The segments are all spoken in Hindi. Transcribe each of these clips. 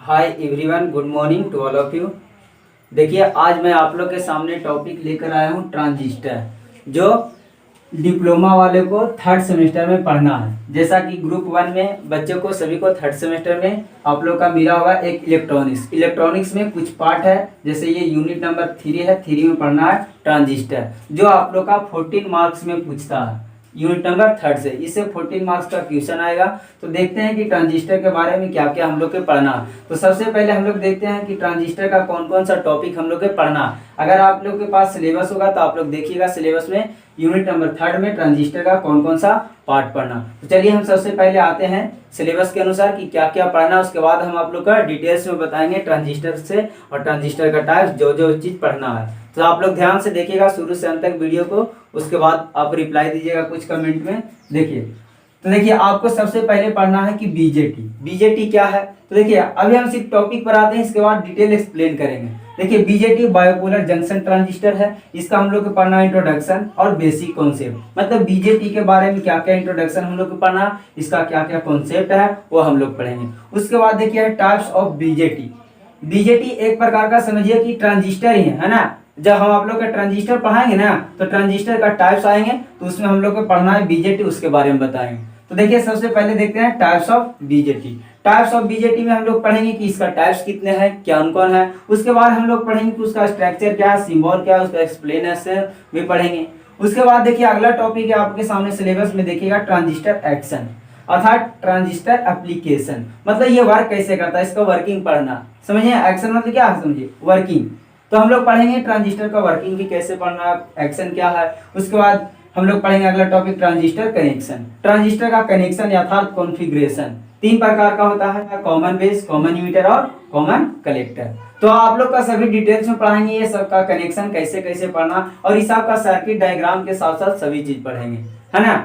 Hi everyone, good morning to all of you. देखिए, आज मैं आप लोग के सामने टॉपिक लेकर आया हूँ ट्रांजिस्टर, जो डिप्लोमा वाले को थर्ड सेमेस्टर में पढ़ना है। जैसा कि ग्रुप 1 में बच्चों को सभी को थर्ड सेमेस्टर में आप लोग का मिला होगा एक इलेक्ट्रॉनिक्स में कुछ पार्ट है। जैसे ये यूनिट नंबर 3 है, 3 में पढ़ना है ट्रांजिस्टर, जो आप लोग का 14 मार्क्स में पूछता है यूनिट नंबर 3 से। इससे 14 मार्क्स का क्वेश्चन आएगा। तो देखते हैं कि ट्रांजिस्टर के बारे में क्या क्या हम लोग के पढ़ना। तो सबसे पहले हम लोग देखते हैं कि ट्रांजिस्टर का कौन कौन सा टॉपिक हम लोग के पढ़ना। अगर आप लोग के पास सिलेबस होगा तो आप लोग देखिएगा सिलेबस में यूनिट नंबर 3 में ट्रांजिस्टर का कौन कौन सा पार्ट पढ़ना। तो चलिए हम सबसे पहले आते हैं सिलेबस के अनुसार कि क्या क्या पढ़ना। उसके बाद हम आप लोग का डिटेल्स में बताएंगे ट्रांजिस्टर से और ट्रांजिस्टर का टाइप, जो जो चीज़ पढ़ना है। तो आप लोग ध्यान से देखिएगा शुरू से अंत तक वीडियो को। उसके बाद आप रिप्लाई दीजिएगा कुछ कमेंट में। देखिए, तो देखिए आपको सबसे पहले पढ़ना है कि बीजेटी क्या है। तो देखिए अभी हम सिर्फ टॉपिक पर आते हैं, इसके बाद डिटेल एक्सप्लेन करेंगे। देखिए, बीजेटी बायोपोलर जंक्शन ट्रांजिस्टर है। इसका हम लोग को पढ़ना है इंट्रोडक्शन और बेसिक कॉन्सेप्ट। मतलब बीजेटी के बारे में क्या क्या इंट्रोडक्शन हम लोग को पढ़ना, इसका क्या क्या कॉन्सेप्ट है वो हम लोग पढ़ेंगे। उसके बाद देखिए टाइप्स ऑफ बीजेटी एक प्रकार का समझिए कि ट्रांजिस्टर ही है ना। जब हम आप लोग का ट्रांजिस्टर पढ़ाएंगे ना तो ट्रांजिस्टर का टाइप्स आएंगे, तो उसमें हम लोग को पढ़ना है बीजेटी, उसके बारे में बताएंगे। तो देखिए सबसे पहले देखते हैं टाइप्स ऑफ बीजेटी में हम लोग पढ़ेंगे कि इसका टाइप्स कितने हैं, कौन कौन है। उसके बाद हम लोग पढ़ेंगे कि उसका स्ट्रक्चर क्या है, सिंबल क्या है, उसका एक्सप्लेनेशन भी पढ़ेंगे। उसके बाद देखिए अगला टॉपिक है आपके सामने सिलेबस में देखिएगा ट्रांजिस्टर एक्शन अर्थात ट्रांजिस्टर एप्लीकेशन। मतलब ये वर्क कैसे करता है, इसका वर्किंग पढ़ना। समझिए एक्शन मतलब क्या है, समझिए वर्किंग। तो हम लोग पढ़ेंगे ट्रांजिस्टर का वर्किंग भी कैसे पढ़ना, एक्शन क्या है। उसके बाद हम लोग पढ़ेंगे अगला टॉपिक ट्रांजिस्टर कनेक्शन। ट्रांजिस्टर का कनेक्शन अर्थात कॉन्फ़िगरेशन 3 प्रकार का होता है, कॉमन बेस, कॉमन इमीटर और कॉमन कलेक्टर। तो आप लोग का सभी डिटेल्स में पढ़ाएंगे ये सब का कनेक्शन कैसे कैसे पढ़ना, और इस सब का सर्किट डायग्राम के साथ साथ सभी चीज पढ़ेंगे, है ना।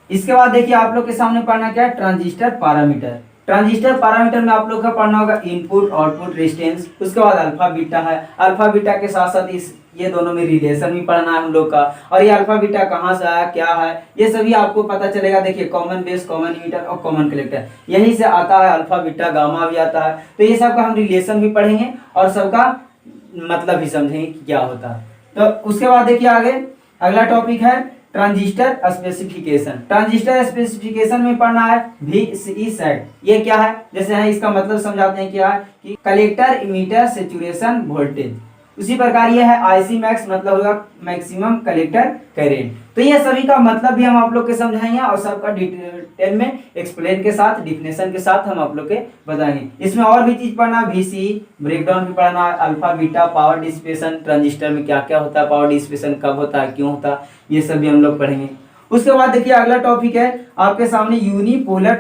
इसके बाद देखिए आप लोग के सामने पढ़ना क्या है, ट्रांजिस्टर पैरामीटर में आप लोग का पढ़ना होगा इनपुट आउटपुट रेजिस्टेंस। उसके बाद अल्फा बीटा है, अल्फा बीटा के साथ साथ ये दोनों में रिलेशन भी पढ़ना है हम लोग का। और ये अल्फा बीटा कहाँ से आया, क्या है, ये सभी आपको पता चलेगा। देखिए कॉमन बेस, कॉमन इमीटर और कॉमन कलेक्टर, यहीं से आता है अल्फा बीटा, गामा भी आता है। तो ये सब का हम रिलेशन भी पढ़ेंगे और सबका मतलब भी समझेंगे कि क्या होता है। तो उसके बाद देखिए आगे अगला टॉपिक है ट्रांजिस्टर स्पेसिफिकेशन में पढ़ना है VCE सेट। ये क्या है, जैसे है इसका मतलब समझाते हैं क्या है कि कलेक्टर इमीटर सेचुरेशन वोल्टेज। उसी प्रकार ये है IC मैक्स, मतलब होगा मैक्सिमम कलेक्टर करेंट। तो ये सभी का मतलब भी हम आप लोग के समझाएंगे और सबका डिटेल में एक्सप्लेन के साथ डिफिनेशन के साथ हम आप लोग के बताएंगे। इसमें और भी चीज पढ़ना, VCE ब्रेकडाउन भी पढ़ना, alpha beta, power dissipation, transistor में क्या क्या होता है, पावर डिसिपेशन कब होता है, क्यों होता है, ये सभी हम लोग पढ़ेंगे। उसके बाद देखिए अगला टॉपिक है आपके सामने यूनिपोलर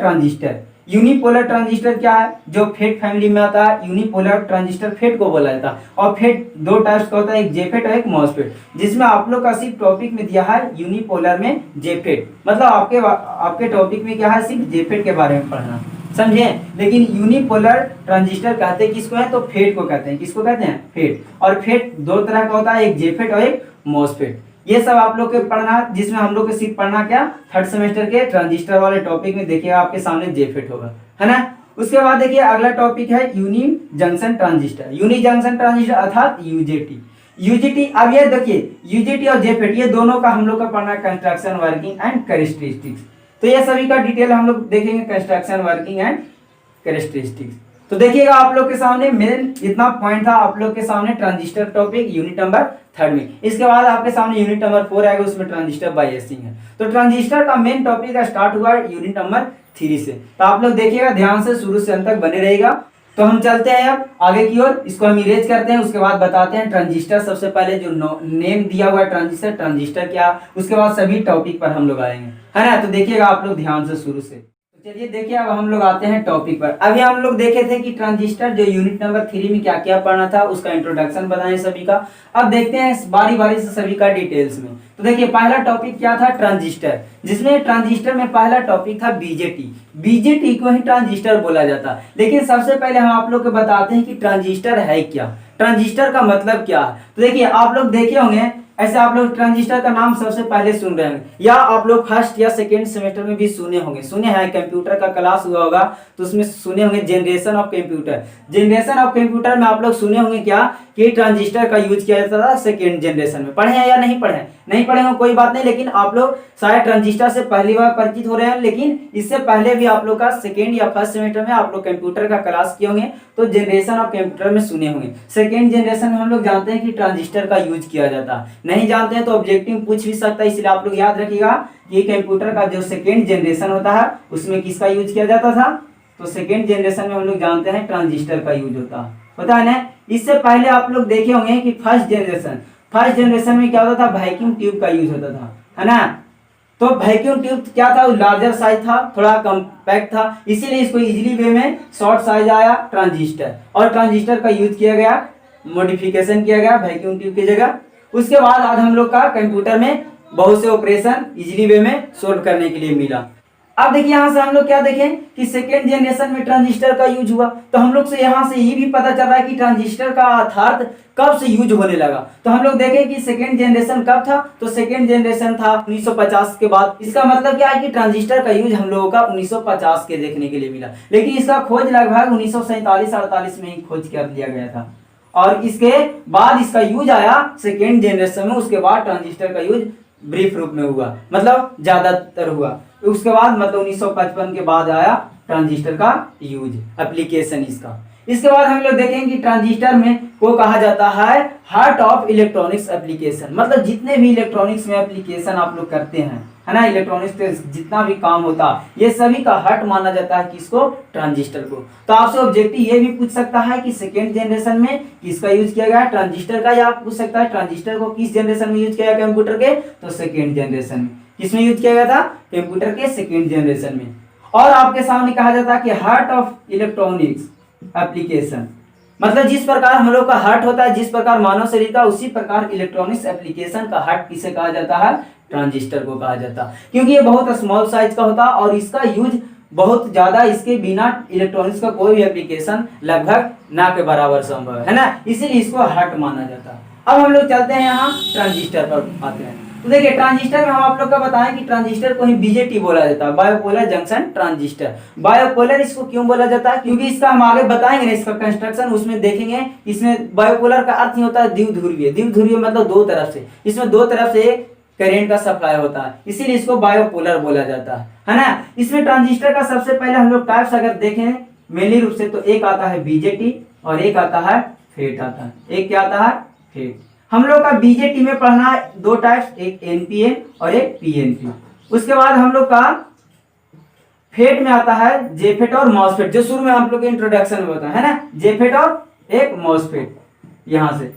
ट्रांजिस्टर क्या है, जो फेट फैमिली में आता है। यूनिपोलर ट्रांजिस्टर फेट को बोला जाता है। और फेट 2 टाइप्स का होता है, एक जेफेट और एक मॉसफेट, जिसमें आप लोग का सिर्फ टॉपिक में दिया है यूनिपोलर में जेफेट। मतलब आपके टॉपिक में क्या है, सिर्फ जेफेट के बारे में पढ़ना, समझे। लेकिन यूनिपोलर ट्रांजिस्टर कहते हैं किसको है, तो फेट को कहते हैं। किसको कहते हैं, फेट। और फेट 2 तरह का होता है, एक जेफेट और एक मॉसफेट। ये सब आप लोग के पढ़ना, जिसमें हम लोग के सिर्फ पढ़ना क्या, थर्ड सेमेस्टर के ट्रांजिस्टर वाले टॉपिक में देखिएगा आपके सामने जेफेट होगा, है ना। उसके बाद देखिए अगला टॉपिक है यूनी जंक्शन ट्रांजिस्टर अर्थात यूजेटी। अब ये देखिए यूजेटी और जेफेट ये दोनों का हम लोग का पढ़ना कंस्ट्रक्शन, वर्किंग एंड कैरेक्टरिस्टिक्स। तो ये सभी का डिटेल हम लोग देखेंगे, कंस्ट्रक्शन, वर्किंग एंड कैरेक्टरिस्टिक्स। तो देखिएगा आप लोग के सामने मेन इतना पॉइंट था आप लोग के सामने ट्रांजिस्टर टॉपिक यूनिट नंबर 3 में। इसके बाद आपके सामने यूनिट नंबर 4 आएगा, उसमें ट्रांजिस्टर बायसिंग है। तो ट्रांजिस्टर का मेन टॉपिक का स्टार्ट हुआ यूनिट नंबर 3 से। तो आप लोग देखिएगा ध्यान से शुरू से अंत तक बने रहेगा। तो हम चलते हैं अब आगे की ओर, इसको हम इरेज करते हैं। उसके बाद बताते हैं ट्रांजिस्टर, सबसे पहले जो नेम दिया हुआ है ट्रांजिस्टर क्या, उसके बाद सभी टॉपिक पर हम लोग आएंगे, है ना। तो देखिएगा आप लोग ध्यान से शुरू से। चलिए देखिए अब हम लोग आते हैं टॉपिक पर। अभी हम लोग देखे थे कि ट्रांजिस्टर जो यूनिट नंबर 3 में क्या क्या पढ़ना था, उसका इंट्रोडक्शन बताएं सभी का। अब देखते हैं बारी बारी से सभी का डिटेल्स में। तो देखिए पहला टॉपिक क्या था, ट्रांजिस्टर, जिसमें ट्रांजिस्टर में पहला टॉपिक था बीजेटी को ही ट्रांजिस्टर बोला जाता। लेकिन सबसे पहले हम आप लोग को बताते हैं कि ट्रांजिस्टर है क्या, ट्रांजिस्टर का मतलब क्या है। तो देखिए आप लोग देखे होंगे ऐसे आप लोग ट्रांजिस्टर का नाम सबसे पहले सुन रहे हैं, या आप लोग फर्स्ट या सेकेंड सेमेस्टर में भी सुने होंगे, सुने हैं, कंप्यूटर का क्लास हुआ होगा तो उसमें सुने होंगे generation of computer. Generation of computer में आप लोग सुने होंगे क्या कि ट्रांजिस्टर का यूज किया जाता था सेकेंड जनरेशन में। पढ़े हैं या नहीं पढ़े? नहीं पढ़े हो कोई बात नहीं, लेकिन आप लोग शायद ट्रांजिस्टर से पहली बार परिचित हो रहे हैं, लेकिन इससे पहले भी आप लोग का सेकेंड या फर्स्ट सेमेस्टर में आप लोग कंप्यूटर का क्लास किए होंगे तो जनरेशन ऑफ कंप्यूटर में सुने होंगे। सेकेंड जनरेशन में हम लोग जानते हैं कि ट्रांजिस्टर का यूज किया जाता है, नहीं जानते हैं तो ऑब्जेक्टिव पूछ भी सकता है, इसलिए आप लोग याद रखिएगा कि कंप्यूटर का जो सेकेंड जनरेशन होता है उसमें किसका यूज किया जाता था, तो सेकेंड जनरेशन में हम लोग जानते हैं ट्रांजिस्टर का यूज होता है ना। इससे पहले आप लोग देखे होंगे कि फर्स्ट जनरेशन में क्या होता था, वैक्यूम ट्यूब का यूज होता था, है ना। तो वैक्यूम ट्यूब क्या था, लार्जर साइज था, थोड़ा कम्पैक्ट था, इसीलिए इसको इजीली वे में शॉर्ट साइज आया ट्रांजिस्टर, और ट्रांजिस्टर का यूज किया गया, मॉडिफिकेशन किया गया वैक्यूम ट्यूब की जगह। उसके बाद आज हम लोग का कंप्यूटर में बहुत से ऑपरेशन इजीली वे में सोल्व करने के लिए मिला। अब देखिए यहाँ से हम लोग क्या देखें कि सेकेंड जनरेशन में ट्रांजिस्टर का यूज हुआ, तो हम लोग से यहाँ से ये भी पता चल रहा है कि ट्रांजिस्टर का अर्थात कब से यूज होने लगा। तो हम लोग देखें कि सेकेंड जनरेशन कब था, तो सेकेंड जनरेशन था 1950 के बाद। इसका मतलब क्या है कि ट्रांजिस्टर का यूज हम लोगों का 1950 के देखने के लिए मिला, लेकिन इसका खोज लगभग 1947-48 में ही खोज कर लिया गया था, और इसके बाद इसका यूज आया सेकेंड जनरेशन में। उसके बाद ट्रांजिस्टर का यूज ब्रीफ रूप में हुआ, मतलब ज्यादातर हुआ। उसके बाद मतलब 1955 के बाद आया ट्रांजिस्टर का यूज, एप्लीकेशन इसका। इसके बाद हम लोग देखेंगे कि ट्रांजिस्टर में को कहा जाता है हार्ट ऑफ इलेक्ट्रॉनिक्स एप्लीकेशन, मतलब जितने भी इलेक्ट्रॉनिक्स में एप्लीकेशन आप लोग करते हैं, है ना, इलेक्ट्रॉनिक्स के जितना भी काम होता है ये सभी का हार्ट माना जाता है किसको, ट्रांजिस्टर को। तो आपसे ऑब्जेक्टिव ये भी पूछ सकता है कि सेकेंड जनरेशन में किसका यूज किया गया, ट्रांजिस्टर का, या आप पूछ सकता है ट्रांजिस्टर को किस जनरेशन में यूज किया गया कंप्यूटर के, तो सेकेंड जनरेशन में। किसमें यूज किया गया था, कंप्यूटर के सेकेंड जनरेशन में। और आपके सामने कहा जाता है कि हार्ट ऑफ इलेक्ट्रॉनिक्स एप्लीकेशन, मतलब जिस प्रकार हम लोग का हार्ट होता है, जिस प्रकार मानव शरीर का, उसी प्रकार इलेक्ट्रॉनिक्स एप्लीकेशन का हार्ट किसे कहा जाता है, ट्रांजिस्टर को कहा जाता है, क्योंकि ये बहुत स्मॉल साइज का होता है और इसका यूज बहुत ज्यादा, इसके बिना इलेक्ट्रॉनिक्स का कोई भी एप्लीकेशन लगभग ना के बराबर संभव है ना, इसीलिए इसको हार्ट माना जाता है। अब हम लोग चलते हैं यहाँ ट्रांजिस्टर पर आते हैं। तो देखिए ट्रांजिस्टर में हम आप लोग का बताएं कि ट्रांजिस्टर को ही बीजेटी बोला जाता है, बायोपोलर जंक्शन ट्रांजिस्टर। बायोपोलर इसको क्यों बोला जाता है, क्योंकि इसका हम आगे बताएंगे ना, इसका कंस्ट्रक्शन उसमें देखेंगे। इसमें बायोपोलर का अर्थ ही होता है द्विध्रुवीय, द्विध्रुवीय मतलब दो तरफ से, इसमें दो तरफ से करेंट का सप्लाई होता है, इसीलिए इसको बायोपोलर बोला जाता है ना। इसमें ट्रांजिस्टर का सबसे पहले हम लोग टाइप्स अगर देखें मेनली रूप से, तो एक आता है बीजेटी और एक आता है फेट आता है। एक क्या आता है, फेट। हम लोग का बीजेटी में पढ़ना है दो टाइप्स, एक एनपीएन और एक पीएनपी। उसके बाद हम लोग का फेट में आता है जेफेट और मॉसफेट, जो शुरू में हम लोग के इंट्रोडक्शन में होता है ना, जेफेट और एक मॉसफेट। यहाँ से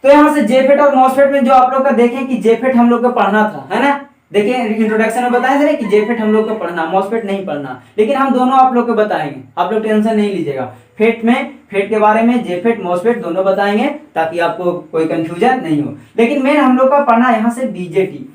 तो यहाँ से जेफेट और मॉसफेट में जो आप लोग का देखें कि जेफेट हम लोग को पढ़ना था, है ना, देखिए इंट्रोडक्शन में बताए थे कि जेफेट हम लोग को पढ़ना, मॉसफेट नहीं पढ़ना, लेकिन हम दोनों आप लोग को बताएंगे, आप लोग टेंशन नहीं लीजिएगा। फेट के बारे में जेफेट मॉसफेट दोनों बताएंगे ताकि आपको कोई कंफ्यूजन नहीं हो, लेकिन मेन हम लोग का पढ़ना यहाँ से बीजेटी।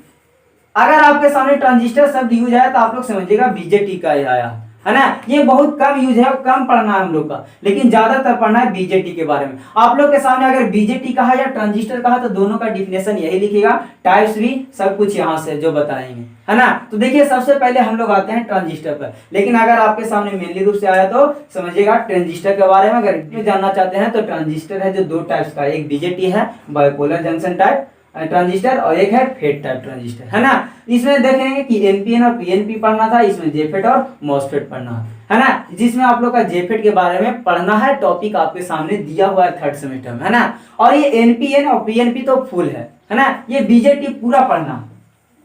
अगर आपके सामने ट्रांजिस्टर शब्द यूज आया तो आप लोग समझिएगा बीजेटी का आया, है ना। ये बहुत कम यूज है, कम पढ़ना है हम लोग का, लेकिन ज्यादातर पढ़ना है बीजेटी के बारे में। आप लोग के सामने अगर बीजेटी कहा या ट्रांजिस्टर कहा तो दोनों का डिफिनेशन यही लिखिएगा, टाइप्स भी सब कुछ यहाँ से जो बताएंगे, है ना। तो देखिए सबसे पहले हम लोग आते हैं ट्रांजिस्टर पर, लेकिन अगर आपके सामने मेनली रूप से आया तो समझिएगा ट्रांजिस्टर के बारे में। अगर जानना चाहते हैं तो ट्रांजिस्टर है जो दो टाइप्स का, एक बीजेटी है बाइपोलर जंक्शन टाइप ट्रांजिस्टर और एक है फेट टाइप ट्रांजिस्टर, है ना। इसमें देखेंगे कि एनपीएन और पीएनपी पढ़ना था, इसमें जेफेट और मॉसफेट पढ़ना है ना। जिसमें आप लोग का जेफेट के बारे में पढ़ना है, टॉपिक आपके सामने दिया हुआ है थर्ड सेमेस्टर में, है ना। और ये एनपीएन और पीएनपी तो फुल है ना। ये बीजेटी पूरा पढ़ना,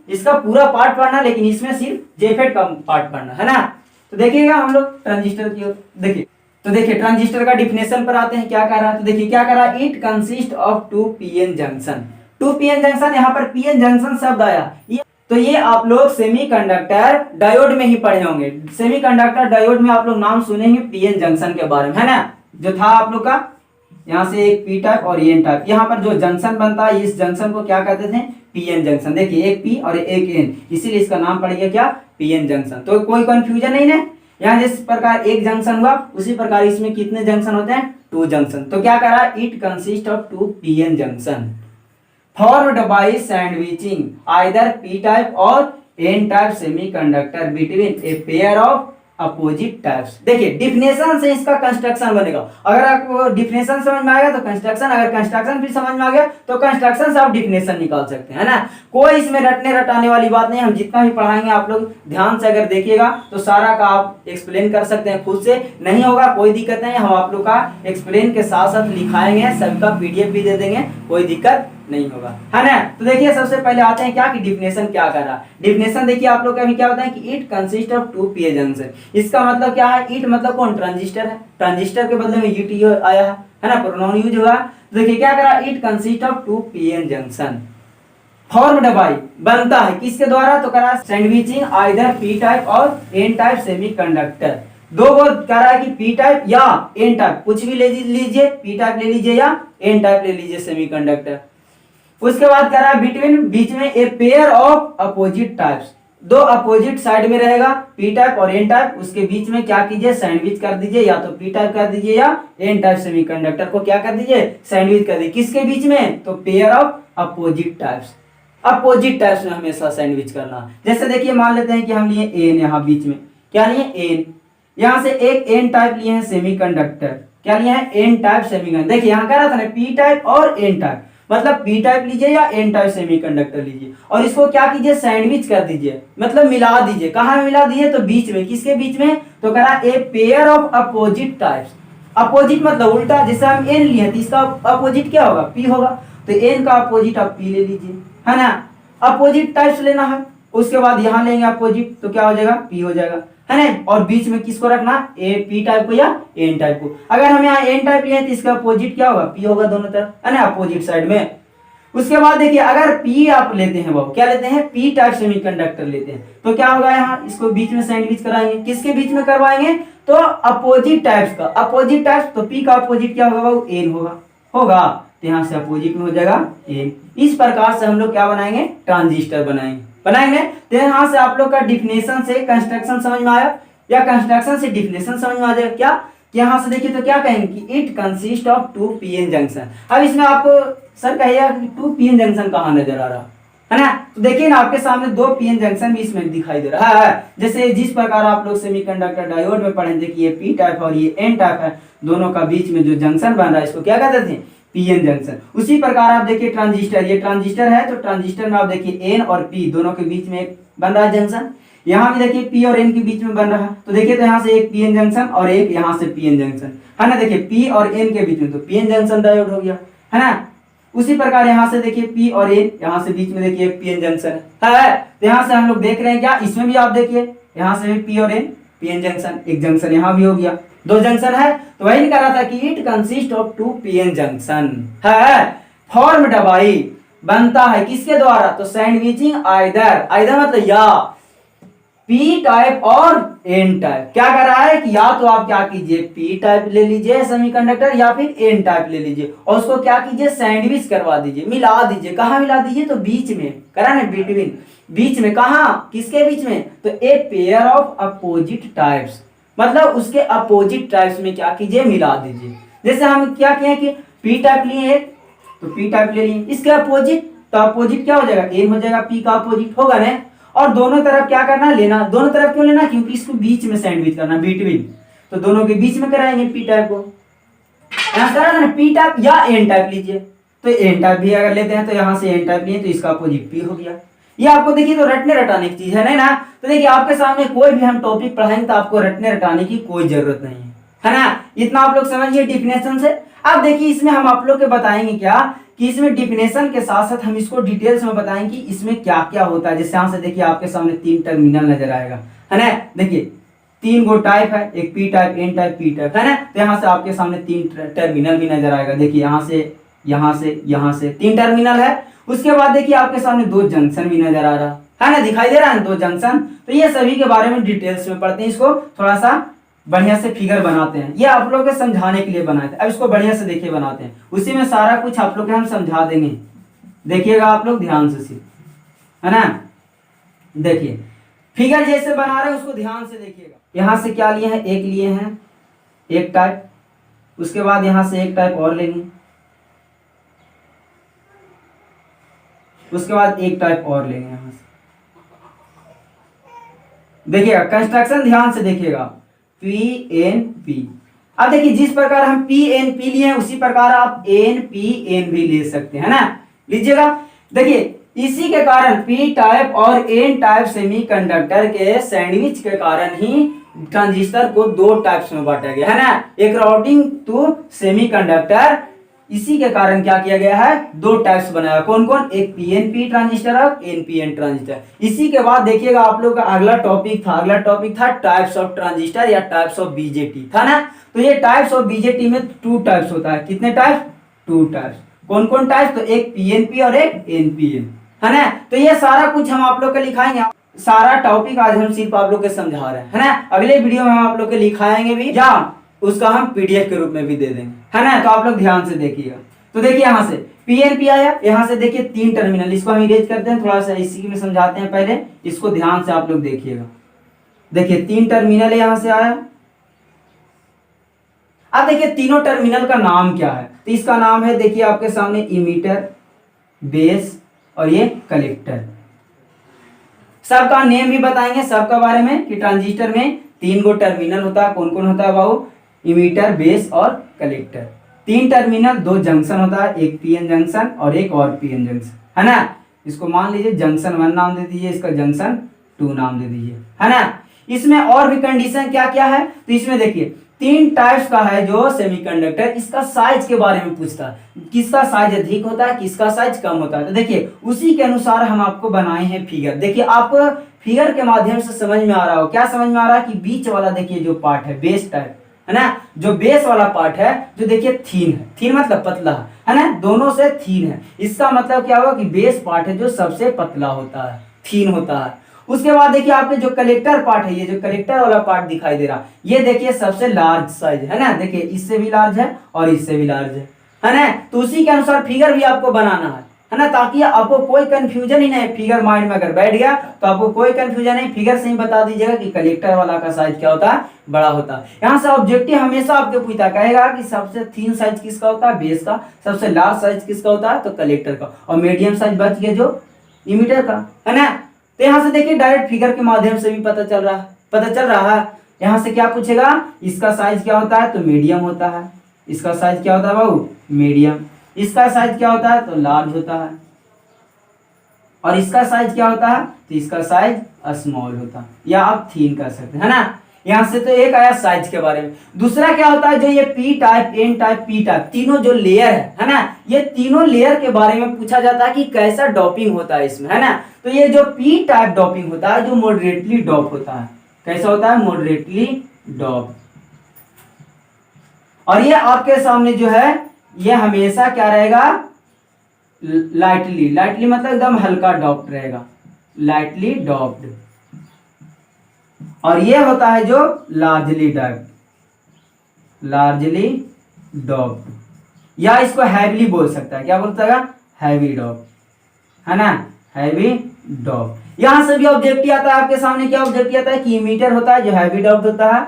इसका पूरा पार्ट पढ़ना, लेकिन इसमें सिर्फ जेफेट का पार्ट पढ़ना, है ना। तो देखिएगा हम लोग ट्रांजिस्टर की ओर देखिए। तो देखिए ट्रांजिस्टर का डिफिनेशन पर आते हैं, क्या कह रहा है, तो देखिए क्या कह रहा है, it consist of two PN junction. Two PN junction, यहाँ पर पीएन जंक्शन शब्द आया, ये आप लोग सेमीकंडक्टर डायोड में ही पढ़े होंगे। सेमीकंडक्टर डायोड में आप लोग नाम सुनेंगे पीएन जंक्शन के बारे में, है ना। जो था आप लोग का यहाँ से एक पी टाइप और एन टाइप, यहाँ पर जो जंक्शन बनता है इस जंक्शन को क्या कहते थे, पीएन जंक्शन। देखिए एक पी और एक एन, इसीलिए इसका नाम पड़ गया क्या, पीएन जंक्शन। तो कोई कंफ्यूजन नहीं है, यहाँ जिस प्रकार एक जंक्शन हुआ उसी प्रकार इसमें कितने जंक्शन होते हैं, टू जंक्शन। तो क्या कह रहा है, it consist of two PN junction formed by sandwiching either p type or n type semiconductor between a pair of opposite types. देखिए डिफिनेशन से इसका कंस्ट्रक्शन बनेगा। अगर आपको डिफिनेशन समझ में आ गया तो कंस्ट्रक्शन, अगर कंस्ट्रक्शन भी समझ में आ गया तो कंस्ट्रक्शन से आप डिफिनेशन निकाल सकते हैं, है ना। कोई इसमें रटने रटाने वाली बात नहीं। हम जितना भी पढ़ाएंगे आप लोग ध्यान से अगर देखिएगा तो सारा का आप एक्सप्लेन कर सकते हैं खुद से, नहीं होगा कोई दिक्कत नहीं। हम आप लोग का एक्सप्लेन के साथ साथ लिखाएंगे, सबका पीडीएफ भी दे देंगे, कोई दिक्कत नहीं होगा, है ना। तो देखिए सबसे पहले आते हैं क्या कि डिफिनेशन क्या कर रहा है। डिफिनेशन देखिए आप लोग का अभी क्या होता है कि it consist of two PN junction. इसका मतलब क्या है, इट मतलब कौन, ट्रांजिस्टर है। ट्रांजिस्टर के बदले में यूटी आया है ना, प्रोनाउन यूज हुआ। तो देखिए क्या कर रहा है, it consist of two PN junction formed by, बनता है किसके द्वारा, तो करा सैंडविचिंग आइदर पी टाइप और एन टाइप सेमीकंडक्टर। दो वर्ड कह रहा है कि पी टाइप या एन टाइप, कुछ भी ले लीजिए, पी टाइप ले लीजिए या एन टाइप ले लीजिए सेमीकंडक्टर। उसके बाद कह रहा है बिटवीन, बीच में a pair of opposite types, दो अपोजिट साइड में रहेगा पी टाइप और एन टाइप, उसके बीच में क्या कीजिए, सैंडविच कर दीजिए, या तो पी टाइप कर दीजिए या एन टाइप सेमीकंडक्टर को क्या कर दीजिए, सैंडविच कर दीजिए। किसके बीच में, तो pair of opposite types. Opposite types में हमेशा सैंडविच करना। जैसे देखिए मान लेते हैं कि हम लिए एन, यहाँ बीच में क्या लिए एन, यहाँ से एक एन टाइप लिए हैं सेमीकंडक्टर, क्या लिए हैं एन टाइप सेमीकंडक्टर। देखिए यहाँ कह रहा था ना पी टाइप और एन टाइप, मतलब पी टाइप लीजिए या एन टाइप सेमीकंडक्टर लीजिए और इसको क्या कीजिए, सैंडविच कर दीजिए, मतलब मिला दीजिए। कहाँ मिला दीजिए, तो बीच में, किसके बीच में, तो कह रहा a pair of opposite types. Opposite मतलब उल्टा, जैसे हम एन लिए तो इसका अपोजिट क्या होगा, पी होगा, तो एन का अपोजिट आप पी ले लीजिए, है ना। अपोजिट टाइप्स लेना है, उसके बाद यहाँ लेंगे अपोजिट, तो क्या हो जाएगा, पी हो जाएगा, है ना। और बीच में किसको रखना, ए पी टाइप को या एन टाइप को। अगर हम यहाँ एन टाइप लिए तो इसका अपोजिट क्या होगा, पी होगा दोनों तरफ, है ना, अपोजिट साइड में। उसके बाद देखिए अगर पी आप लेते हैं, बाबू क्या लेते हैं, पी टाइप सेमीकंडक्टर लेते हैं, तो क्या होगा, यहाँ इसको बीच में सैंडविच कराएंगे। किसके बीच में करवाएंगे, तो अपोजिट टाइप्स का। अपोजिट टाइप्स, तो पी का अपोजिट क्या होगा बाबू, एन होगा, तो यहाँ से अपोजिट में हो जाएगा एन। इस प्रकार से हम लोग क्या बनाएंगे, ट्रांजिस्टर बनाएंगे। तो यहाँ से आप लोग का डिफिनेशन से कंस्ट्रक्शन समझ में आया, या कंस्ट्रक्शन से डिफिनेशन समझ में आ जाएगा क्या, कि यहाँ से देखिए तो क्या कहेंगे कि it consist of two PN junction. अब इसमें आपको सर कहिएगा कि टू पीएन जंक्शन कहाँ नजर आ रहा है ना, तो देखिए ना आपके सामने दो पीएन जंक्शन भी इसमें दिखाई दे रहा है। जैसे जिस प्रकार आप लोग सेमीकंडक्टर डायोड में पढ़े थे कि ये पी टाइप और ये एन टाइप है, दोनों का बीच में जो जंक्शन बन रहा है इसको क्या कहते थे, पीएन जंक्शन। उसी प्रकार आप देखिए ट्रांजिस्टर, ये ट्रांजिस्टर है, तो ट्रांजिस्टर में आप देखिए एन और पी दोनों के बीच में एक बन रहा है जंक्शन। यहाँ भी देखिए पी और एन के बीच में बन रहा है, तो देखिए तो यहाँ से एक पीएन जंक्शन और एक यहाँ से पीएन जंक्शन, है ना। देखिए पी और एन के बीच में तो पीएन जंक्शन डायोड हो गया, है ना। उसी प्रकार यहाँ से देखिए पी और एन, यहाँ से बीच में देखिए पीएन जंक्शन है। तो यहाँ से हम लोग देख रहे हैं क्या, इसमें भी आप देखिए यहाँ से भी पी और एन पीएन जंक्शन, एक जंक्शन यहाँ भी हो गया, दो जंक्शन है। तो वही नहीं कर रहा था कि it consist of two PN junction है, फॉर्म्ड बाय, बनता है किसके द्वारा, तो सैंडविचिंग आइदर मतलब या पी टाइप और एन टाइप। क्या कर रहा है कि या तो आप क्या कीजिए, पी टाइप ले लीजिए सेमीकंडक्टर या फिर एन टाइप ले लीजिए और उसको क्या कीजिए, सैंडविच करवा दीजिए, मिला दीजिए। कहाँ मिला दीजिए, तो बीच में करा ना, बिटवीन, बीच में, कहाँ, किसके बीच में, तो a pair of opposite types, मतलब उसके अपोजिट टाइप्स में क्या कीजिए, मिला दीजिए। जैसे हम क्या किए कि पी टाइप लिए एक, तो पी टाइप ले लिए, इसके अपोजिट, तो अपोजिट क्या हो जाएगा, एन हो जाएगा, पी का अपोजिट होगा ना। और दोनों तरफ क्या करना, लेना, दोनों तरफ क्यों लेना, क्योंकि इसको बीच में सैंडविच करना, बिटवीन, तो दोनों के बीच में कराएंगे पी टाइप को। यहाँ करा ना पी टाइप या एन टाइप लीजिए, तो एन टाइप भी अगर लेते हैं तो यहाँ से एन टाइप लिए तो इसका अपोजिट पी हो गया। ये आपको देखिए तो रटने रटाने की चीज है ना। तो देखिए आपके सामने कोई भी हम टॉपिक पढ़ाएंगे तो आपको रटने रटाने की कोई जरूरत नहीं है ना। इतना आप लोग समझिए डिफिनेशन से। अब देखिए इसमें हम आप लोग के बताएंगे क्या, कि इसमें डिफिनेशन के साथ साथ हम इसको डिटेल्स में बताएंगे कि इसमें क्या क्या होता है। जैसे यहाँ से देखिए आपके सामने तीन टर्मिनल नजर आएगा, है ना। देखिए तीन गो टाइप है, एक P type, N type, P type, है ना। तो यहाँ से आपके सामने तीन टर्मिनल भी नजर आएगा। देखिए यहाँ से तीन टर्मिनल है। उसके बाद देखिए आपके सामने दो जंक्शन भी नजर आ रहा है ना, दिखाई दे रहा है दो जंक्शन। तो ये सभी के बारे में डिटेल्स में पढ़ते हैं, इसको थोड़ा सा बढ़िया से फिगर बनाते हैं। ये आप लोग के समझाने के लिए बनाए थे, अब इसको बढ़िया से देखिए बनाते हैं, उसी में सारा कुछ आप लोग के हम समझा देंगे। देखिएगा आप लोग ध्यान से, है ना। देखिए फिगर जैसे बना रहे हैं उसको ध्यान से देखिएगा। यहाँ से क्या लिए हैं, एक लिए हैं एक टाइप, उसके बाद यहाँ से एक टाइप और लेंगे, उसके बाद एक टाइप और लेंगे यहाँ से। देखिएगा कंस्ट्रक्शन ध्यान से देखिएगा, पी। अब देखिए जिस प्रकार हम पी लिए हैं उसी प्रकार आप एन भी ले सकते हैं ना, लीजिएगा। देखिए इसी के कारण पी टाइप और एन टाइप सेमीकंडक्टर के सैंडविच के कारण ही ट्रांजिस्टर को दो टाइप्स में बांटा गया है ना, एक अकॉर्डिंग टू सेमीकंडक्टर। इसी के कारण क्या किया गया है, दो टाइप्स बनाया, कौन कौन, एक पीएनपी ट्रांजिस्टर और एनपीएन ट्रांजिस्टर। इसी के बाद देखिएगा आप लोग का अगला टॉपिक था टाइप्स ऑफ ट्रांजिस्टर या टाइप्स ऑफ बीजेटी था ना। तो ये टाइप्स ऑफ बीजेटी में टू टाइप्स होता है, कितने टाइप्स, टू टाइप्स। कौन कौन टाइप्स, तो एक पीएनपी और एक एनपीएन, है ना। तो ये सारा कुछ हम आप लोग को लिखाएंगे, सारा टॉपिक आज हम सिर्फ आप लोग के समझा रहे हैं, है ना। अगले वीडियो में हम आप लोग के लिखाएंगे भी या उसका हम पीडीएफ के रूप में भी दे देंगे, है ना। तो आप लोग ध्यान से देखिएगा। तो देखिए यहाँ से पीएनपी आया, यहाँ से देखिए तीन टर्मिनल, इसको हम इरेज करते हैं, थोड़ा सा इसी में समझाते हैं, पहले इसको ध्यान से आप लोग देखिएगा। देखिए तीन टर्मिनल है, यहाँ से आया। अब देखिए तीनों टर्मिनल का नाम क्या है, तो इसका नाम है देखिए आपके सामने इमीटर, बेस और ये कलेक्टर। सबका नेम भी बताएंगे, सबका बारे में, कि ट्रांजिस्टर में तीन गो टर्मिनल होता है, कौन कौन होता है बाबू, इमीटर, बेस और कलेक्टर। तीन टर्मिनल, दो जंक्शन होता है, एक पीएन जंक्शन और एक और पीएन जंक्शन, है ना। इसको मान लीजिए जंक्शन 1 नाम दे दीजिए, इसका जंक्शन 2 नाम दे दीजिए, है ना। इसमें और भी कंडीशन क्या क्या है, तो इसमें देखिए तीन टाइप्स का है जो सेमीकंडक्टर, इसका साइज के बारे में पूछता है, किसका साइज अधिक होता है, किसका साइज कम होता है। तो देखिए उसी के अनुसार हम आपको बनाए हैं फिगर। देखिए आपको फिगर के माध्यम से समझ में आ रहा हो, क्या समझ में आ रहा है, कि बीच वाला देखिए जो पार्ट है बेस टाइप, है ना, जो बेस वाला पार्ट है, जो देखिए थीन है, थीन मतलब पतला है ना, दोनों से थीन है। इसका मतलब क्या होगा कि बेस पार्ट है जो सबसे पतला होता है, थीन होता है। उसके बाद देखिए आपके जो कलेक्टर पार्ट है, ये जो कलेक्टर वाला पार्ट दिखाई दे रहा, ये देखिए सबसे लार्ज साइज है ना, देखिए इससे भी लार्ज है और इससे भी लार्ज है ना। तो उसी के अनुसार फिगर भी आपको बनाना है ना, ताकि आपको कोई कंफ्यूजन ही नहीं, फिगर माइंड में अगर बैठ गया तो आपको कोई कंफ्यूजन नहीं, फिगर से ही बता दीजिएगा कि कलेक्टर वाला का साइज क्या होता है, बड़ा होता है। यहाँ से ऑब्जेक्टिव हमेशा आपको पूछता कहेगा कि सबसे थीन साइज किसका होता है, बेस का, सबसे लार्ज साइज किसका होता है, तो कलेक्टर का, और मीडियम साइज बच गया जो इमीटर का, है ना। तो यहाँ से देखिए डायरेक्ट फिगर के माध्यम से भी पता चल रहा है। यहाँ से क्या पूछेगा, इसका साइज क्या होता है, तो मीडियम होता है। इसका साइज क्या होता है बाबू, मीडियम। इसका साइज क्या होता है, तो लार्ज होता है। और इसका साइज क्या होता है, तो इसका साइज स्मॉल होता है, या आप थीन कर सकते हैं, है ना। यहाँ से तो एक आया साइज के बारे में। दूसरा क्या होता है, जो ये P type, N type, P type, तीनों जो लेयर है ना, ये तीनों लेयर के बारे में पूछा जाता है कि कैसा डॉपिंग होता है इसमें, है ना। तो ये जो पी टाइप डॉपिंग होता है, जो मॉडरेटली डॉप होता है, कैसा होता है, मॉडरेटली डॉप। और ये आपके सामने जो है, ये हमेशा क्या रहेगा, लाइटली मतलब एकदम हल्का डॉप्ड रहेगा, लाइटली डॉप्ड। और ये होता है जो लार्जली डॉप्ड, या इसको हैवीली बोल सकता है, क्या बोलता है, हैवी डॉप, है ना, हैवी डॉप। यहां से भी ऑब्जेक्टिव आता है आपके सामने, क्या ऑब्जेक्टिव आता है, कि इमीटर होता है जो हैवी डॉप्ड होता है,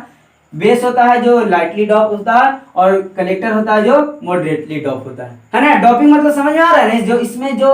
बेस होता है जो लाइटली डॉप होता है, और कलेक्टर होता है जो मॉडरेटली डॉप होता है ना। डॉपिंग मतलब समझ में आ रहा है ना, जो इसमें जो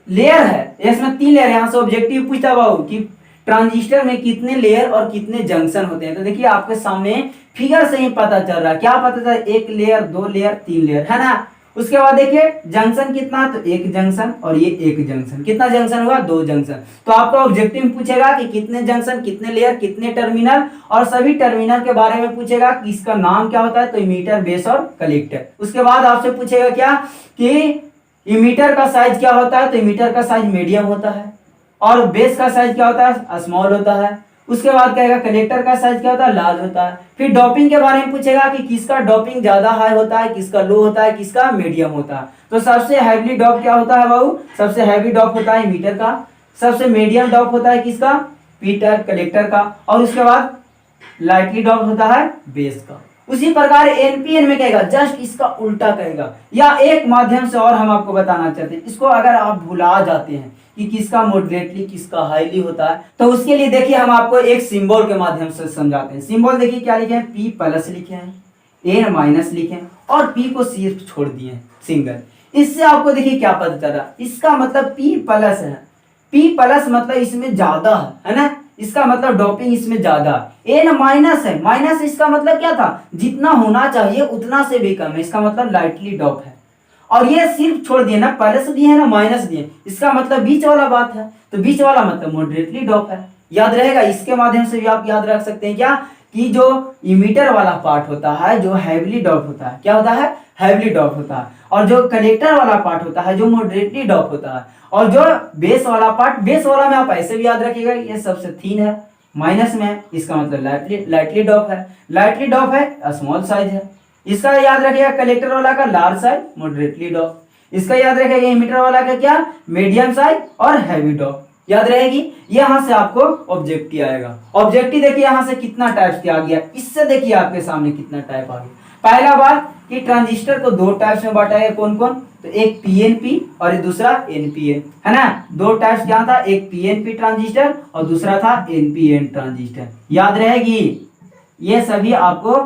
लेयर है, इसमें 3 लेयर, यहाँ से ऑब्जेक्टिव पूछता हुआ कि ट्रांजिस्टर में कितने लेयर और कितने जंक्शन होते हैं। तो देखिए आपके सामने फिगर से ही पता चल रहा है, क्या पता चल रहा है, 1 लेयर, 2 लेयर, 3 लेयर, है ना। उसके बाद देखिए जंक्शन कितना, तो 1 जंक्शन और ये 1 जंक्शन, कितना जंक्शन हुआ, 2 जंक्शन। तो आपका ऑब्जेक्टिव में पूछेगा कि कितने जंक्शन, कितने लेयर, कितने टर्मिनल, और सभी टर्मिनल के बारे में पूछेगा कि इसका नाम क्या होता है, तो इमीटर, बेस और कलेक्टर। उसके बाद आपसे पूछेगा क्या, कि इमीटर का साइज क्या होता है, तो इमीटर का साइज मीडियम होता है, और बेस का साइज क्या होता है, स्मॉल होता है। उसके बाद कहेगा कलेक्टर का साइज क्या होता है, लार्ज होता है। फिर डॉपिंग के बारे में पूछेगा कि किसका डॉपिंग ज्यादा हाई होता है, किसका लो होता है, किसका मीडियम होता है। तो सबसे हैवी डॉप क्या होता है बाबू, सबसे हैवी डॉप होता है मीटर का। सबसे मीडियम डॉप होता है किसका, पी टाइप कलेक्टर का। और उसके बाद लाइटली डॉप होता है बेस का। उसी प्रकार एनपीएन में कहेगा जस्ट इसका उल्टा कहेगा। या एक माध्यम से और हम आपको बताना चाहते हैं, इसको अगर आप भुला जाते हैं कि किसका मॉडरेटली किसका हाईली होता है, तो उसके लिए देखिए हम आपको एक सिंबल के माध्यम से समझाते हैं। सिंबल देखिए क्या लिखे हैं, पी प्लस लिखे हैं, एन माइनस लिखे हैं, और पी को सिर्फ छोड़ दिए हैं सिंगल। इससे आपको देखिए क्या पता चला, इसका मतलब P प्लस है, P प्लस मतलब इसमें ज्यादा है ना, इसका मतलब डोपिंग इसमें ज्यादा। N माइनस है, माइनस इसका मतलब क्या था, जितना होना चाहिए उतना से भी कम है, इसका मतलब लाइटली डोप है। और ये सिर्फ छोड़ दिए ना, प्लस दिए है ना माइनस दिए, इसका मतलब बीच वाला बात है, तो बीच वाला मतलब मॉडरेटली डोप है। याद रहेगा, इसके माध्यम से भी आप याद रख सकते हैं क्या, कि जो इमीटर वाला पार्ट होता है जो हैवीली डोप होता है, क्या होता है, हैवीली डोप होता है, और जो कलेक्टर वाला पार्ट होता है जो मॉडरेटली डोप होता है, और जो बेस वाला पार्ट, बेस वाला में आप ऐसे भी याद रखिएगा ये सबसे थिन है, माइनस में है, इसका मतलब लाइटली डोप है, लाइटली डोप है, स्मॉल साइज है। इसका याद रखिएगा कलेक्टर वाला का लार्ज साइज मॉडरेटली डोप, इसका याद रखिएगा इमीटर वाला का क्या, मीडियम साइज और हैवी डोप, याद रहेगी। यहां से आपको ऑब्जेक्टिव आएगा। ऑब्जेक्टिव देखिए यहां से कितना टाइप्स के आ गया, इससे देखिए आपके सामने कितना टाइप आ गया। पहला बात कि ट्रांजिस्टर को दो टाइप्स में बांटा है, कौन कौन, तो एक पीएनपी और दूसरा एनपीएन, है ना। दो टाइप्स क्या था, एक पीएनपी ट्रांजिस्टर और दूसरा था एनपीएन ट्रांजिस्टर, याद रहेगी। ये सभी आपको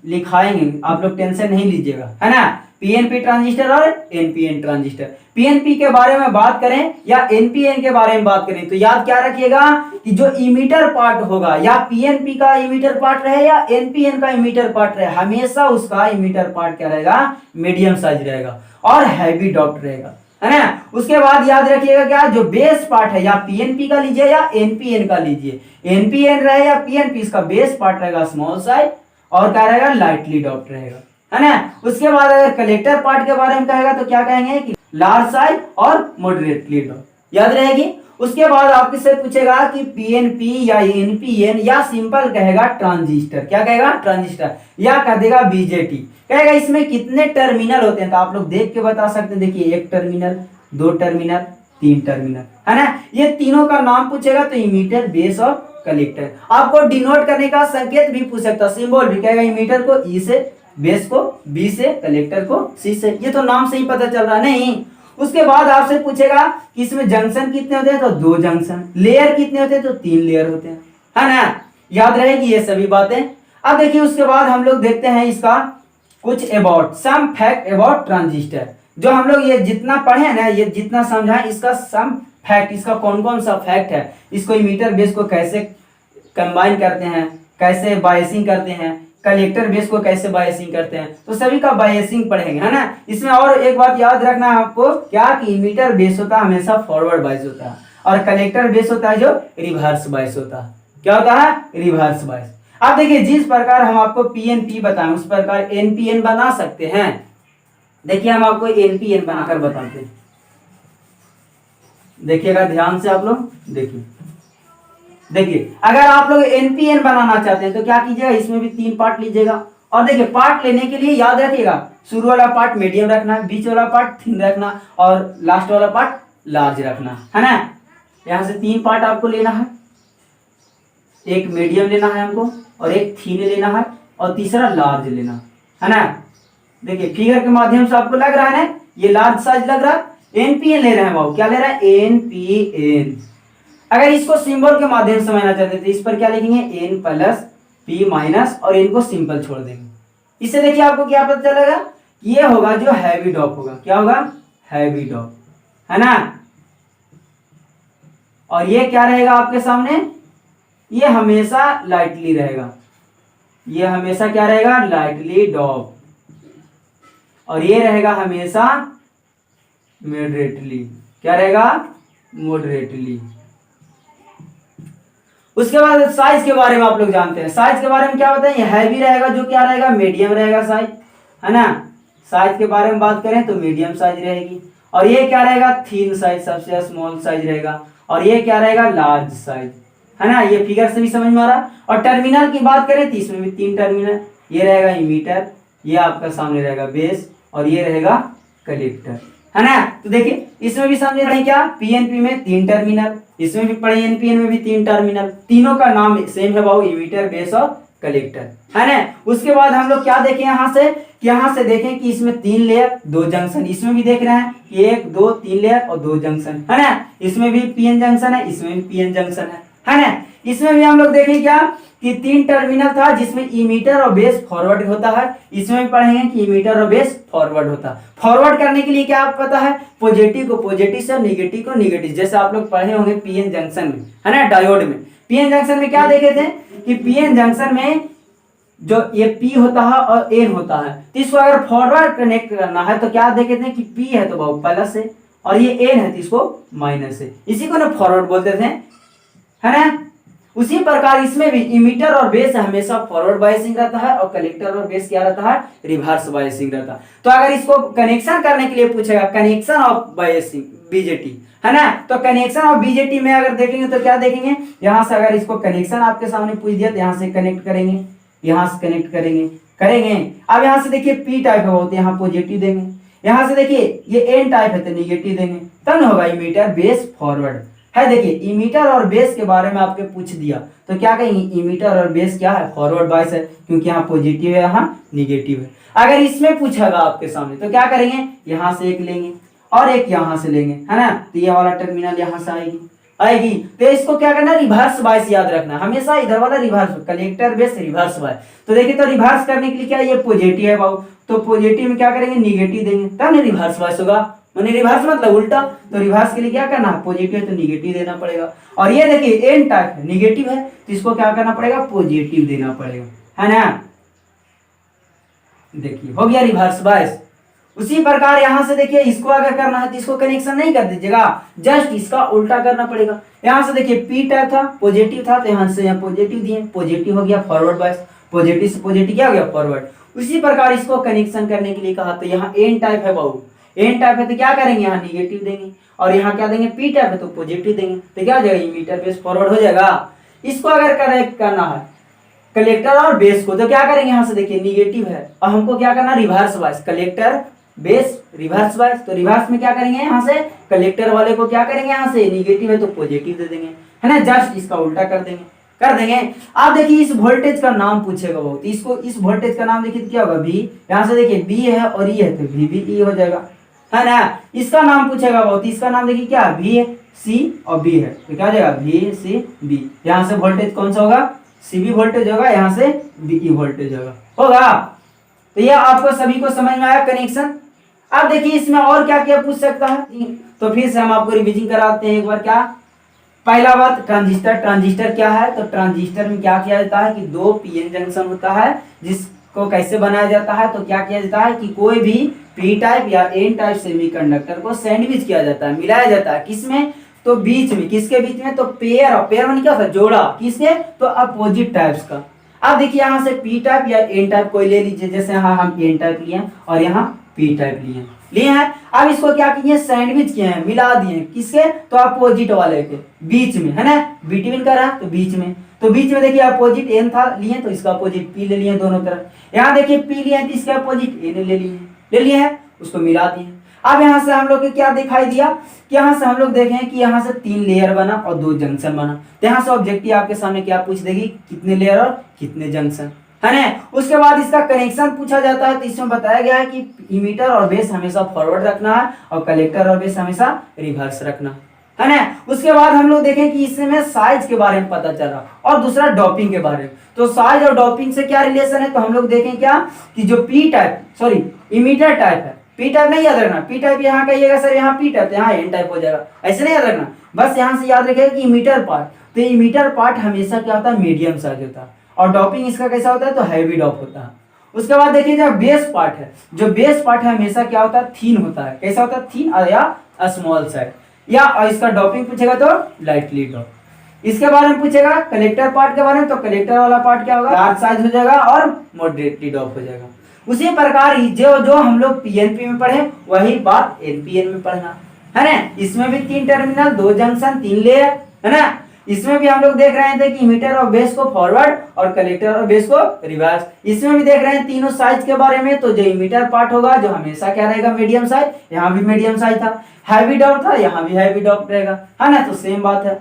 लिखाएंगे, आप लोग टेंशन नहीं लीजिएगा, है ना। पीएनपी ट्रांजिस्टर और एनपीएन ट्रांजिस्टर, पीएनपी के बारे में बात करें या एनपीएन के बारे में बात करें तो याद क्या रखिएगा कि जो इमीटर पार्ट होगा, या पीएनपी का इमीटर पार्ट रहे या एनपीएन का इमीटर पार्ट रहे, हमेशा उसका इमीटर पार्ट क्या रहेगा, मीडियम साइज रहेगा और हैवी डॉप्ट रहेगा, है ना। उसके बाद याद रखिएगा क्या, जो बेस पार्ट है या पीएनपी का लीजिए या एनपीएन का लीजिए, एनपीएन रहे या पीएनपी, इसका बेस पार्ट रहेगा स्मॉल साइज और क्या रहेगा, लाइटली डॉप्ट रहेगा, है ना। उसके बाद अगर कलेक्टर पार्ट के बारे में कहेगा तो क्या कहेंगे कि लार्ज साइज और मॉडरेटली डॉप, याद रहेगी। उसके बाद आपके से पूछेगा कि पीएनपी या एनपीएन या सिंपल कहेगा ट्रांजिस्टर, क्या कहेगा, ट्रांजिस्टर, या कह देगा बीजेटी, कहेगा इसमें कितने टर्मिनल होते हैं, तो आप लोग देख के बता सकते हैं। देखिए एक टर्मिनल, दो टर्मिनल, तीन टर्मिनल, है ना। ये तीनों का नाम पूछेगा तो इमीटर, बेस और कलेक्टर। आपको डिनोट करने का संकेत भी पूछ सकता, सिंबल भी, कहेगा इमीटर को ई से, बेस को बी से, कलेक्टर को सी से, ये तो नाम से ही पता चल रहा नहीं। उसके बाद आपसे पूछेगा कि इसमें जंक्शन कितने होते हैं, तो दो जंक्शन, लेयर कितने होते हैं, तो तीन लेयर होते हैं, है ना। याद रहेगी ये सभी बातें। अब देखिए उसके बाद हम लोग देखते हैं इसका कुछ about, some fact about transistor. जो हम लोग ये जितना पढ़े ना, ये जितना समझाएं, इसका सम फैक्ट, इसका कौन कौन सा फैक्ट है, इसको इमीटर बेस को कैसे कंबाइन करते हैं, कैसे बायसिंग करते हैं, कलेक्टर बेस को कैसे बायसिंग करते हैं, तो सभी का बायसिंग पढ़ेंगे, है ना। इसमें और एक बात याद रखना है आपको, क्या कि इमीटर बेस होता है हमेशा फॉरवर्ड बायस होता है, और कलेक्टर बेस होता है जो रिवर्स बायस होता है, क्या होता है, रिवर्स बायस। अब देखिए जिस प्रकार हम आपको पीएनपी बताएं उस प्रकार एनपीएन बना सकते हैं। देखिए हम आपको एनपीएन बनाकर बताते हैं, देखिएगा ध्यान से आप लोग देखिए। देखिए अगर आप लोग एनपीएन बनाना चाहते हैं तो क्या कीजिएगा, इसमें भी तीन पार्ट लीजिएगा, और देखिए पार्ट लेने के लिए याद रखिएगा शुरू वाला पार्ट मीडियम रखना है, बीच वाला पार्ट थिन रखना और लास्ट वाला पार्ट लार्ज रखना, है ना। यहां से तीन पार्ट आपको लेना है, एक मीडियम लेना है हमको, और एक थिन लेना है, और तीसरा लार्ज लेना, है ना। देखिए फिगर के माध्यम से आपको लग रहा है ना, ये लार्ज साइज लग रहा है, एनपीएन ले रहे हैं बाबू, क्या ले रहा है, एनपीएन। अगर इसको सिंबल के माध्यम से समझना चाहते हैं तो इस पर क्या लिखेंगे, एन प्लस पी माइनस, और इनको सिंपल छोड़ देंगे। इससे देखिए आपको क्या पता चलेगा, ये होगा जो हैवी डॉप होगा, क्या होगा, हैवी डॉप, है ना। और ये क्या रहेगा आपके सामने, ये हमेशा लाइटली रहेगा, ये हमेशा क्या रहेगा, लाइटली डॉप, और ये रहेगा हमेशा मॉडरेटली, क्या रहेगा, मॉडरेटली। उसके बाद साइज के बारे में आप लोग जानते हैं, साइज के बारे में क्या बताएं, हैवी रहेगा जो क्या रहेगा, मीडियम रहेगा साइज, है ना। साइज के बारे में बात करें तो मीडियम साइज रहेगी, और ये क्या रहेगा, थिन साइज, सबसे स्मॉल साइज रहेगा, और ये क्या रहेगा, लार्ज साइज, है ना। ये फिगर से भी समझ में आ रहा। और टर्मिनल की बात करें तो इसमें भी तीन टर्मिनल, ये रहेगा इमीटर, ये आपका सामने रहेगा बेस, और ये रहेगा कलेक्टर, है ना। तो देखिए इसमें भी समझे रहे क्या, पीएनपी में तीन टर्मिनल, इसमें भी पढ़े एनपीएन में भी तीन टर्मिनल, तीनों का नाम सेम है बाबू, इमीटर, बेस और कलेक्टर, है ना। उसके बाद हम लोग क्या देखें यहाँ से, कि यहाँ से देखें कि इसमें तीन लेयर दो जंक्शन, इसमें भी देख रहे हैं कि एक दो तीन लेयर और दो जंक्शन, है ना। इसमें भी पीएन जंक्शन है, इसमें भी पीएन जंक्शन है ना। इसमें भी हम लोग देखें क्या कि 3 टर्मिनल था जिसमें इमीटर और बेस फॉरवर्ड होता है। इसमें भी पढ़ेंगे कि इमीटर और बेस फॉरवर्ड होता है। फॉरवर्ड करने के लिए क्या आप पता है, पॉजिटिव को पॉजिटिव से, निगेटिव को निगेटिव, जैसे आप लोग पढ़े होंगे पीएन जंक्शन में, है ना, डायोड में। पीएन जंक्शन में क्या देखे थे कि पीएन जंक्शन में जो ये पी होता है और एन होता है, तो इसको अगर फॉरवर्ड कनेक्ट करना है तो क्या देखे थे कि पी है तो वो प्लस है और ये एन है तो इसको माइनस है, इसी को ना फॉरवर्ड बोलते थे, है ना। उसी प्रकार इसमें भी इमीटर और बेस हमेशा फॉरवर्ड बायसिंग रहता है और कलेक्टर और बेस क्या रहता है, रिवर्स बायसिंग रहता है। तो अगर इसको कनेक्शन करने के लिए पूछेगा कनेक्शन ऑफ बायसिंग बीजेटी, है ना, तो कनेक्शन ऑफ बीजेटी में अगर देखेंगे तो क्या देखेंगे, यहां से अगर इसको कनेक्शन आपके सामने पूछ दिया तो यहां से कनेक्ट करेंगे, यहां से कनेक्ट करेंगे। अब यहां से देखिए पी टाइप है बहुत, यहाँ पॉजिटिव देंगे, यहां से देखिए ये एन टाइप है तो निगेटिव देंगे, तब ना होगा इमीटर बेस फॉरवर्ड है। देखिए इमीटर और बेस के बारे में आपके पूछ दिया तो क्या कहेंगे, इमीटर और बेस क्या है, फॉरवर्ड बायस है, क्योंकि यहाँ पॉजिटिव है यहाँ निगेटिव है। अगर इसमें पूछेगा आपके सामने तो क्या करेंगे, यहाँ से एक लेंगे और एक यहाँ से लेंगे, है ना, तो ये वाला टर्मिनल यहाँ से आएगी तो इसको क्या करना है, रिवर्स बायस याद रखना, हमेशा इधर वाला reverse, collector base reverse bias. तो देखिए तो रिवर्स करने के लिए क्या, ये पॉजिटिव है बाबू, तो पॉजिटिव में क्या करेंगे, निगेटिव देंगे, तब ना रिवर्स बायस होगा, माने रिवर्स मतलब उल्टा। तो रिवर्स के लिए क्या करना है, पॉजिटिव है तो निगेटिव देना पड़ेगा। और ये देखिए एन टाइप है, निगेटिव है तो इसको क्या करना पड़ेगा, पॉजिटिव देना पड़ेगा, है ना। देखिए हो गया रिवर्स बायस। उसी प्रकार यहां से देखिए इसको अगर करना है तो इसको कनेक्शन नहीं कर दीजिएगा, जस्ट इसका उल्टा करना पड़ेगा। यहां से देखिए पी टाइप था, पॉजिटिव था, तो यहां से यहाँ पॉजिटिव दिए, पॉजिटिव हो गया फॉरवर्ड बायस, पॉजिटिव से पॉजिटिव क्या हो गया, फॉरवर्ड। उसी प्रकार इसको कनेक्शन करने के लिए कहा तो यहाँ एन टाइप है बाबू, एन टाइप है तो क्या करेंगे, यहाँ निगेटिव देंगे, और यहाँ क्या देंगे, पी टाइप है तो पॉजिटिव देंगे, तो क्या हो जाएगा, इमीटर बेस फॉरवर्ड हो जाएगा। इसको अगर कनेक्ट करना है कलेक्टर और बेस को तो क्या करेंगे, यहाँ से देखिए निगेटिव है और हमको क्या करना, reverse bias, collector base reverse bias. तो रिवर्स में क्या करेंगे, यहाँ से कलेक्टर वाले को क्या करेंगे, यहाँ से निगेटिव है तो पॉजिटिव दे देंगे, है ना, जस्ट इसका उल्टा कर देंगे। आप देखिए इस वोल्टेज का नाम पूछेगा बहुत, इसको इस वोल्टेज का नाम देखिए क्या होगा, बी, यहाँ से देखिए बी है और ई है तो वी बी ई हो जाएगा, है ना। इसका नाम पूछेगा बहुत, इसका नाम देखिए क्या, बी है, सी और बी है, तो क्या हो जाएगा, बी सी बी। यहाँ से वोल्टेज कौन सा होगा, सी बी वोल्टेज होगा, यहाँ से बी ई वोल्टेज होगा। तो ये आपको सभी को समझ में आया कनेक्शन। अब देखिए इसमें और क्या क्या पूछ सकता है, तो फिर से हम आपको रिवीजन कराते हैं एक बार। क्या, पहला बात ट्रांजिस्टर क्या है, तो ट्रांजिस्टर में क्या किया जाता है कि दो पीएन जंक्शन होता है, जिसको कैसे बनाया जाता है, तो क्या किया जाता है कि कोई भी पी टाइप या एन टाइप सेमीकंडक्टर को सैंडविच किया जाता है, मिलाया जाता है, किसमें, तो बीच में, किसके बीच में, तो पेयर में क्या था, जोड़ा, किसके, तो अपोजिट टाइप्स का। अब देखिए यहाँ से पी टाइप या एन टाइप कोई ले लीजिए, जैसे यहाँ हम एन टाइप लिए और यहाँ पी टाइप लिए हैं। अब इसको क्या किए, सैंडविच किए हैं, मिला दिए, किसके, तो अपोजिट वाले के बीच में, है ना, बिटवीन का रहा तो बीच में, तो बीच में देखिए अपोजिट एन था लिए तो इसका अपोजिट पी ले लिए दोनों तरफ। यहाँ देखिए पी लिए तो इसका अपोजिट एन ले लिए हैं, उसको मिला दिए। अब यहाँ से हम लोग को क्या दिखाई दिया कि यहाँ से हम लोग देखें कि यहाँ से 3 लेयर बना और 2 जंक्शन बना। तो यहाँ से ऑब्जेक्टिव आपके सामने क्या पूछ देगी, कितने लेयर और कितने जंक्शन, है ना। उसके बाद इसका कनेक्शन पूछा जाता है, तो इसमें बताया गया है कि इमीटर और बेस हमेशा फॉरवर्ड रखना है और कलेक्टर और बेस हमेशा रिवर्स रखना है ना। उसके बाद हम लोग देखें कि इसमें साइज के बारे में पता चला और दूसरा डॉपिंग के बारे में। तो साइज और डॉपिंग से क्या रिलेशन है, तो हम लोग देखें क्या कि जो P type sorry emitter type है, पी टाइप नहीं याद रखना, पी टाइप यहाँ कहिएगा सर यहाँ पी टाइप, यहाँ एन टाइप हो जाएगा, ऐसे नहीं याद रखना, बस यहाँ से याद रखिएगा कि इमीटर पार्ट, तो इमीटर पार्ट हमेशा क्या होता है, मीडियम साइज होता है, और डॉपिंग इसका कैसा होता है, तो हैवी डॉप होता है। उसके बाद देखिए जो बेस पार्ट है, जो बेस पार्ट है हमेशा क्या होता है, थीन होता है, कैसा होता है, थीन या स्मॉल साइड, या इसका डॉपिंग पूछेगा तो लाइटली डॉप। इसके बारे में पूछेगा कलेक्टर पार्ट के बारे में, तो कलेक्टर वाला पार्ट क्या होगा, लार्ज साइज हो जाएगा और मॉडरेटली डॉप हो जाएगा। उसी प्रकार जो हम लोग पीएनपी में पढ़े वही बात एनपीएन में पढ़ना है ना। इसमें भी 3 टर्मिनल, 2 जंक्शन, 3 लेयर, है ना। इसमें भी हम लोग देख रहे थे कि इमीटर और बेस को फॉरवर्ड और कलेक्टर और बेस को रिवर्स। इसमें भी देख रहे हैं तीनों साइज के बारे में, तो जो इमीटर पार्ट होगा जो हमेशा क्या रहेगा, मीडियम साइज, यहाँ भी मीडियम साइज था, हैवी डॉप था, यहाँ भी हैवी डॉप रहेगा, है ना। तो सेम बात है,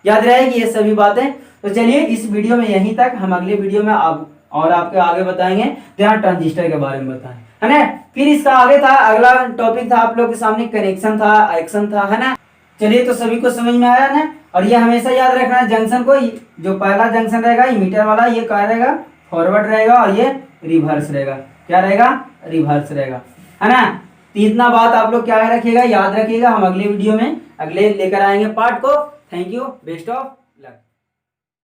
याद रहेगी ये सभी बातें। तो चलिए इस वीडियो में यहीं तक, हम अगले वीडियो में और आपके आगे बताएंगे, तो यहाँ ट्रांजिस्टर के बारे में बताएं, है ना। फिर इसका आगे था, अगला टॉपिक था आप लोग के सामने कनेक्शन था, एक्शन था, है ना। चलिए तो सभी को समझ में आया ना। और ये हमेशा याद रखना है, जंक्शन को जो पहला जंक्शन रहेगा इमीटर वाला ये क्या रहेगा, फॉरवर्ड रहेगा, और ये रिवर्स रहेगा। क्या रहेगा, रिवर्स रहेगा, है ना। तो इतना बात आप लोग क्या रखिएगा, याद रखिएगा। हम अगले वीडियो में अगले लेकर आएंगे पार्ट को। Thank you, best of